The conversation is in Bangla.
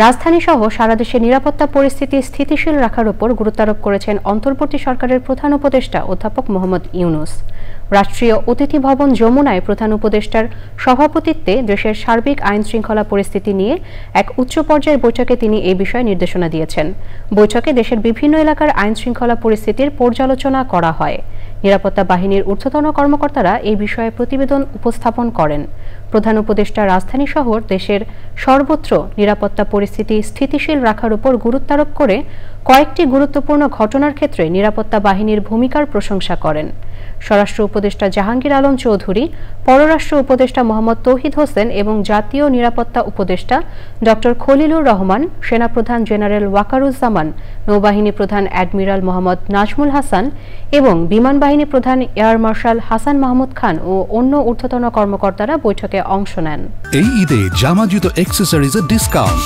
রাজধানীসহ সারা দেশে নিরাপত্তা পরিস্থিতি স্থিতিশীল রাখার উপর গুরুত্বারোপ করেছেন অন্তর্বর্তী সরকারের প্রধান উপদেষ্টা অধ্যাপক মোহাম্মদ ইউনূস। রাষ্ট্রীয় অতিথি ভবন যমুনায় প্রধান উপদেষ্টার সভাপতিত্বে দেশের সার্বিক আইনশৃঙ্খলা পরিস্থিতি নিয়ে এক উচ্চ পর্যায়ের বৈঠকে তিনি এই বিষয়ে নির্দেশনা দিয়েছেন। বৈঠকে দেশের বিভিন্ন এলাকার আইনশৃঙ্খলা পরিস্থিতির পর্যালোচনা করা হয়। নিরাপত্তা বাহিনীর ঊর্ধ্বতন কর্মকর্তারা এই বিষয়ে প্রতিবেদন উপস্থাপন করেন। প্রধান উপদেষ্টা রাজধানী শহর দেশের সর্বত্র নিরাপত্তা পরিস্থিতি স্থিতিশীল রাখার উপর গুরুত্বারোপ করে কয়েকটি গুরুত্বপূর্ণ ঘটনার ক্ষেত্রে নিরাপত্তা বাহিনীর ভূমিকার প্রশংসা করেন। স্বরাষ্ট্র উপদেষ্টা জাহাঙ্গীর আলম চৌধুরী, পররাষ্ট্র উপদেষ্টা মোহাম্মদ তৌহিদ হোসেন এবং জাতীয় নিরাপত্তা উপদেষ্টা ডক্টর খলিলুর রহমান, সেনাপ্রধান জেনারেল ওয়াকারুজ্জামান, নৌবাহিনী প্রধান অ্যাডমিরাল মোহাম্মদ নাজমুল হাসান এবং বিমান বাহিনী প্রধান এয়ার মার্শাল হাসান মাহমুদ খান ও অন্য ঊর্ধ্বতন কর্মকর্তারা বৈঠকে অংশ নেন। এই ঈদে জামা জুতো অ্যাক্সেসরিজের ডিসকাউন্ট